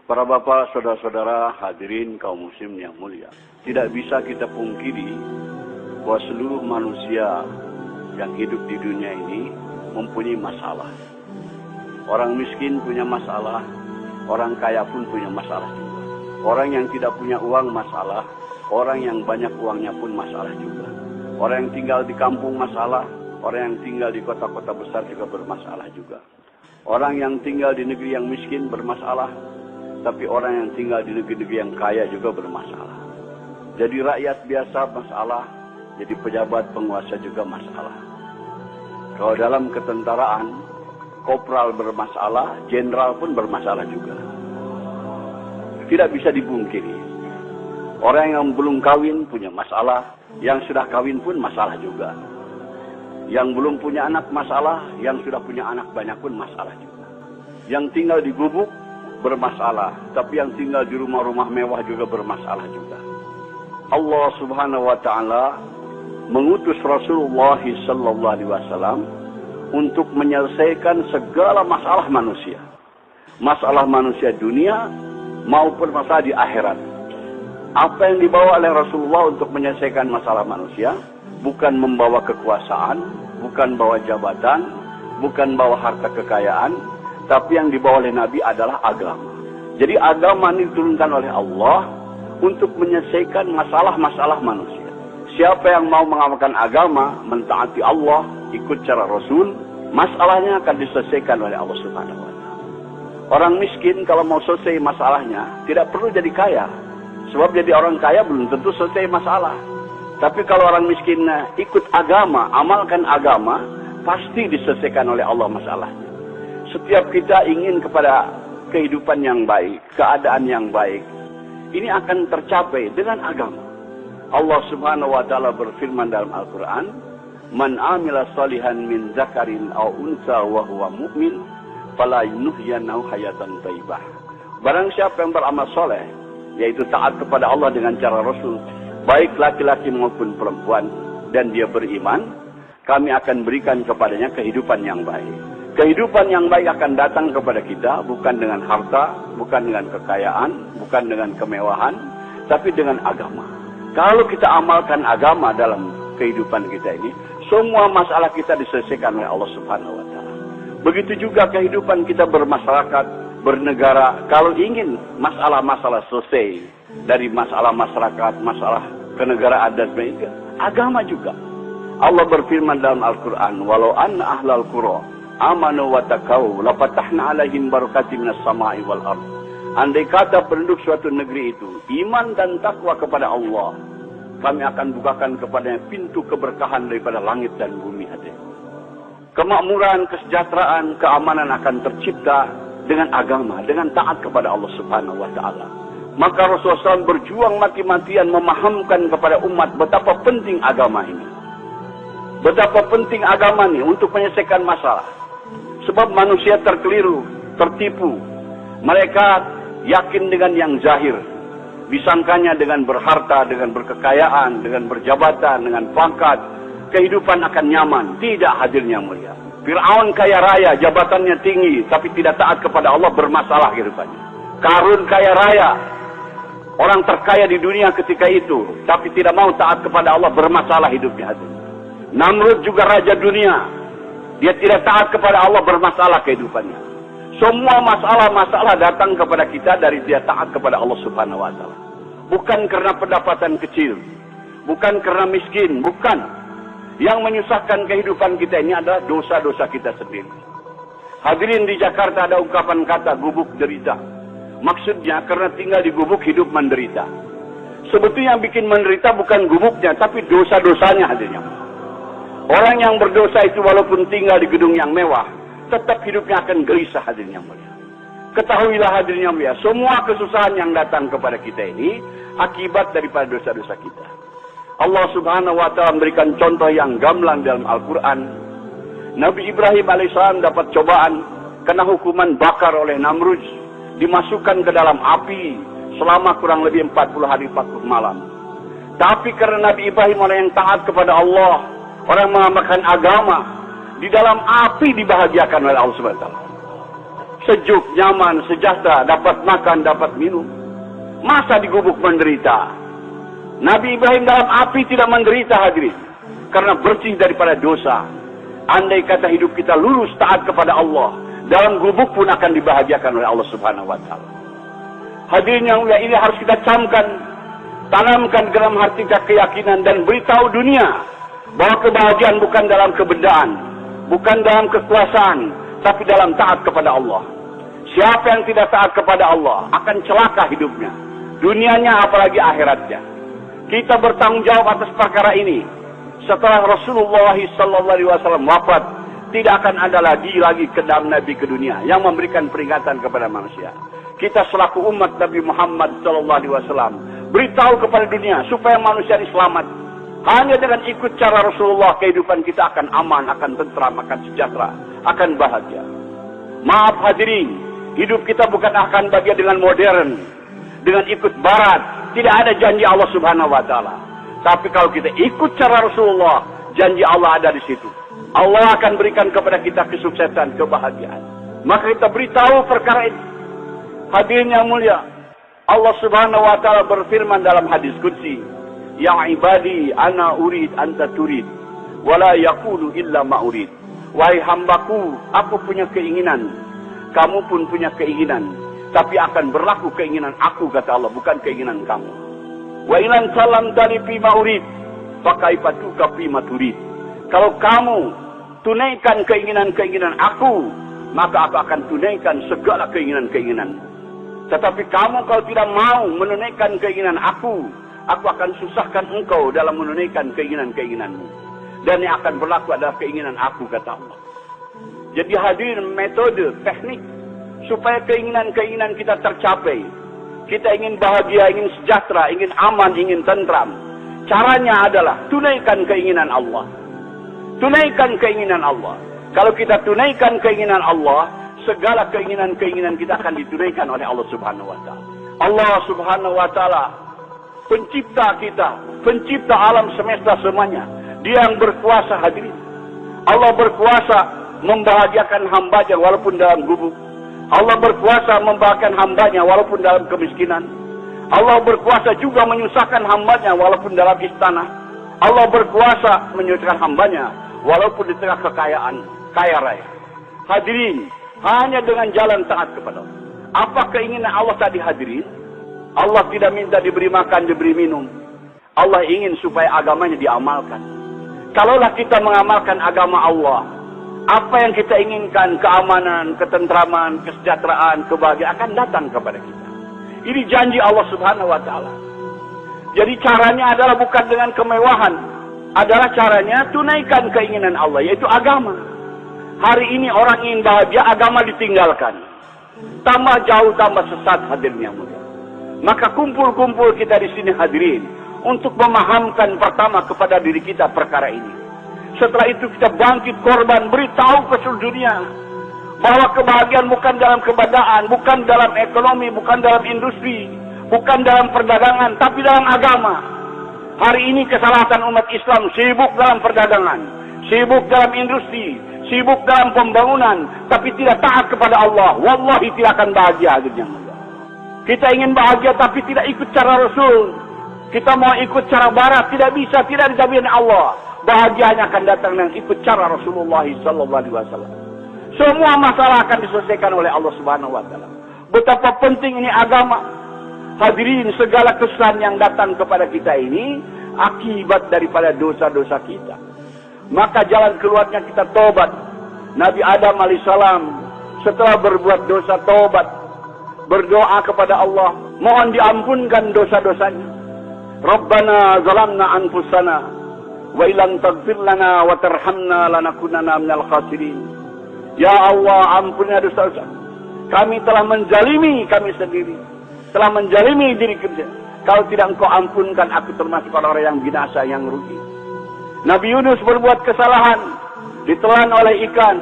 Para bapak, saudara-saudara, hadirin kaum muslim yang mulia. Tidak bisa kita pungkiri bahwa seluruh manusia yang hidup di dunia ini mempunyai masalah. Orang miskin punya masalah, orang kaya pun punya masalah juga. Orang yang tidak punya uang masalah, orang yang banyak uangnya pun masalah juga. Orang yang tinggal di kampung masalah, orang yang tinggal di kota-kota besar juga bermasalah juga. Orang yang tinggal di negeri yang miskin bermasalah, tapi orang yang tinggal di negeri-negeri yang kaya juga bermasalah. Jadi rakyat biasa masalah, jadi pejabat penguasa juga masalah. Kalau dalam ketentaraan, kopral bermasalah, jenderal pun bermasalah juga. Tidak bisa dipungkiri. Orang yang belum kawin punya masalah, yang sudah kawin pun masalah juga. Yang belum punya anak masalah, yang sudah punya anak banyak pun masalah juga. Yang tinggal di gubuk bermasalah, tapi yang tinggal di rumah-rumah mewah juga bermasalah juga. Allah Subhanahu wa taala mengutus Rasulullah sallallahu alaihi wasallam untuk menyelesaikan segala masalah manusia. Masalah manusia dunia maupun masalah di akhirat. Apa yang dibawa oleh Rasulullah untuk menyelesaikan masalah manusia bukan membawa kekuasaan, bukan bawa jabatan, bukan bawa harta kekayaan, tapi yang dibawa oleh Nabi adalah agama. Jadi agama ini diturunkan oleh Allah untuk menyelesaikan masalah-masalah manusia. Siapa yang mau mengamalkan agama, mentaati Allah, ikut cara Rasul, masalahnya akan diselesaikan oleh Allah Subhanahu wa taala. Orang miskin kalau mau selesai masalahnya, tidak perlu jadi kaya. Sebab jadi orang kaya belum tentu selesai masalah. Tapi kalau orang miskin ikut agama, amalkan agama, pasti diselesaikan oleh Allah masalahnya. Setiap kita ingin kepada kehidupan yang baik, keadaan yang baik, ini akan tercapai dengan agama. Allah Subhanahu wa taala berfirman dalam Al-Qur'an, "Man 'amila shalihan min dzakarin aw unsa wa huwa mu'min, fala yuhyiyannahu hayatan thayyibah." Barang siapa yang beramal soleh, yaitu taat kepada Allah dengan cara Rasul, baik laki-laki maupun perempuan, dan dia beriman, kami akan berikan kepadanya kehidupan yang baik. Kehidupan yang baik akan datang kepada kita bukan dengan harta, bukan dengan kekayaan, bukan dengan kemewahan, tapi dengan agama. Kalau kita amalkan agama dalam kehidupan kita ini, semua masalah kita diselesaikan oleh Allah Subhanahu wa taala. Begitu juga kehidupan kita bermasyarakat, bernegara, kalau ingin masalah-masalah selesai dari masalah masyarakat, masalah kenegaraan dan sebagainya, agama juga. Allah berfirman dalam Al-Qur'an, "Walau anna ahlal qura amanu wa taqaw la fatahna 'alaihim barakatin minas sama'i wal ardh." Andai kata penduduk suatu negeri itu iman dan takwa kepada Allah, kami akan bukakan kepadanya pintu keberkahan daripada langit dan bumi. Kemakmuran, kesejahteraan, keamanan akan tercipta dengan agama, dengan taat kepada Allah Subhanahu wa taala. Maka Rasulullah SAW berjuang mati-matian memahamkan kepada umat betapa penting agama ini. Betapa penting agama ini untuk menyelesaikan masalah. Sebab manusia terkeliru, tertipu. Mereka yakin dengan yang zahir. Disangkanya dengan berharta, dengan berkekayaan, dengan berjabatan, dengan pangkat, kehidupan akan nyaman. Tidak, hadirnya mulia. Fir'aun kaya raya, jabatannya tinggi, tapi tidak taat kepada Allah, bermasalah kehidupannya. Qarun kaya raya, orang terkaya di dunia ketika itu, tapi tidak mau taat kepada Allah, bermasalah hidupnya. Namrud juga raja dunia, dia tidak taat kepada Allah, bermasalah kehidupannya. Semua masalah-masalah datang kepada kita dari dia taat kepada Allah Subhanahu wa taala. Bukan karena pendapatan kecil, bukan karena miskin, bukan. Yang menyusahkan kehidupan kita ini adalah dosa-dosa kita sendiri. Hadirin, di Jakarta ada ungkapan kata gubuk derita. Maksudnya karena tinggal di gubuk hidup menderita. Sebetulnya yang bikin menderita bukan gubuknya, tapi dosa-dosanya hadirnya. Orang yang berdosa itu walaupun tinggal di gedung yang mewah, tetap hidupnya akan gelisah hadirnya mulia. Ketahuilah hadirnya mulia, semua kesusahan yang datang kepada kita ini akibat daripada dosa-dosa kita. Allah Subhanahu wa taala memberikan contoh yang gamblang dalam Al-Qur'an. Nabi Ibrahim alaihissalam dapat cobaan kena hukuman bakar oleh Namrud, dimasukkan ke dalam api selama kurang lebih 40 hari 40 malam. Tapi karena Nabi Ibrahim orang yang taat kepada Allah, orang yang mengamalkan agama, di dalam api dibahagiakan oleh Allah Subhanahu wa taala. sejuk, nyaman, sejahtera, dapat makan, dapat minum. Masa di gubuk menderita? Nabi Ibrahim dalam api tidak menderita, hadirin, karena bersih daripada dosa. Andai kata hidup kita lurus taat kepada Allah, dalam gubuk pun akan dibahagiakan oleh Allah Subhanahu wa taala. Hadirin yang mulia, ini harus kita camkan, tanamkan dalam hati kita keyakinan dan beritahu dunia bahwa kebahagiaan bukan dalam kebendaan, bukan dalam kekuasaan, tapi dalam taat kepada Allah. Siapa yang tidak taat kepada Allah akan celaka hidupnya, dunianya apalagi akhiratnya. Kita bertanggung jawab atas perkara ini. Setelah Rasulullah SAW wafat, tidak akan ada lagi kedam Nabi ke dunia yang memberikan peringatan kepada manusia. Kita selaku umat Nabi Muhammad SAW beritahu kepada dunia supaya manusia ini selamat. Hanya dengan ikut cara Rasulullah, kehidupan kita akan aman, akan tentram, akan sejahtera, akan bahagia. Maaf hadirin, hidup kita bukan akan bahagia dengan modern, dengan ikut barat. Tidak ada janji Allah Subhanahu wa taala. Tapi kalau kita ikut cara Rasulullah, janji Allah ada di situ. Allah akan berikan kepada kita kesuksesan, kebahagiaan. Maka kita beritahu perkara ini. Hadirin yang mulia, Allah Subhanahu wa taala berfirman dalam hadis qudsi, "Ya ibadi, ana urid anta turid, wala yaqulu illa ma urid." Wahai hambaku, aku punya keinginan, kamu pun punya keinginan, tapi akan berlaku keinginan aku, kata Allah, bukan keinginan kamu. Wa ilan salam dari fima urid, fakaifatuka fima turid. Kalau kamu tunaikan keinginan-keinginan aku, maka aku akan tunaikan segala keinginan-keinginanmu. Tetapi kamu kalau tidak mau menunaikan keinginan aku akan susahkan engkau dalam menunaikan keinginan-keinginanmu. Dan yang akan berlaku adalah keinginan aku, kata Allah. Jadi hadirin, metode, teknik supaya keinginan-keinginan kita tercapai. Kita ingin bahagia, ingin sejahtera, ingin aman, ingin tentram. Caranya adalah tunaikan keinginan Allah. Tunaikan keinginan Allah. Kalau kita tunaikan keinginan Allah, segala keinginan-keinginan kita akan ditunaikan oleh Allah Subhanahu wa taala. Allah Subhanahu wa taala pencipta kita, pencipta alam semesta semuanya. Dia yang berkuasa, hadirin. Allah berkuasa membahagiakan hambanya walaupun dalam gubuk. Allah berkuasa membahagiakan hambanya walaupun dalam kemiskinan. Allah berkuasa juga menyusahkan hambanya walaupun dalam istana. Allah berkuasa menyusahkan hambanya walaupun di tengah kekayaan, kaya raya. Hadirin, hanya dengan jalan taat kepada Allah. Apa keinginan Allah tadi, hadirin? Allah tidak minta diberi makan, diberi minum. Allah ingin supaya agamanya diamalkan. Kalaulah kita mengamalkan agama Allah, apa yang kita inginkan, keamanan, ketentraman, kesejahteraan, kebahagiaan akan datang kepada kita. Ini janji Allah Subhanahu wa taala. Jadi caranya adalah bukan dengan kemewahan, adalah caranya tunaikan keinginan Allah, yaitu agama. Hari ini orang ingin bahagia, agama ditinggalkan. Tambah jauh, tambah sesat, hadirin yang mulia. Maka kumpul-kumpul kita di sini, hadirin, untuk memahamkan pertama kepada diri kita perkara ini. Setelah itu kita bangkit korban, beritahu ke seluruh dunia bahwa kebahagiaan bukan dalam kebendaan, bukan dalam ekonomi, bukan dalam industri, bukan dalam perdagangan, tapi dalam agama. Hari ini kesalahan umat Islam sibuk dalam perdagangan, sibuk dalam industri, sibuk dalam pembangunan, tapi tidak taat kepada Allah. Wallahi tidak akan bahagia. Kita ingin bahagia tapi tidak ikut cara Rasul. Kita mau ikut cara barat, tidak bisa, tidak dijamin Allah. Bahagianya akan datang dengan ikut cara Rasulullah SAW. Semua masalah akan diselesaikan oleh Allah Subhanahu wa taala. Betapa penting ini agama. Hadirin, segala kesusahan yang datang kepada kita ini akibat daripada dosa-dosa kita. Maka jalan keluarnya kita tobat. Nabi Adam alaihissalam setelah berbuat dosa tobat, berdoa kepada Allah, mohon diampunkan dosa-dosanya. Rabbana zalamna anfusana wa illam taghfir lana wa tarhamna lanakunanna minal khasirin. Ya Allah, ampunilah dosa-dosa. Kami telah menjalimi kami sendiri, telah menjalimi diri kita. Kalau tidak Engkau ampunkan, aku termasuk orang-orang yang binasa, yang rugi. Nabi Yunus berbuat kesalahan, ditelan oleh ikan,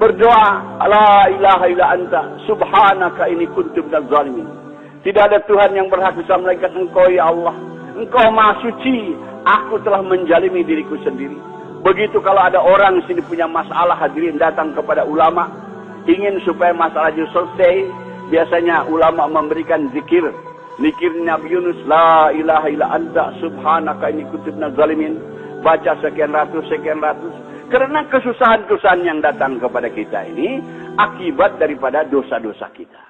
berdoa, la ilaha illa anta subhanaka inni kuntu minaz zalimin. Tidak ada Tuhan yang berhak bisa melainkan Engkau, ya Allah. Engkau maha suci, aku telah menjalimi diriku sendiri. Begitu kalau ada orang di sini punya masalah, hadirin, datang kepada ulama, ingin supaya masalah itu selesai, biasanya ulama memberikan zikir. Zikir Nabi Yunus, la ilaha illa anta subhanaka inni kuntu minaz zalimin. Baca sekian ratus. Karena kesusahan-kesusahan yang datang kepada kita ini akibat daripada dosa-dosa kita.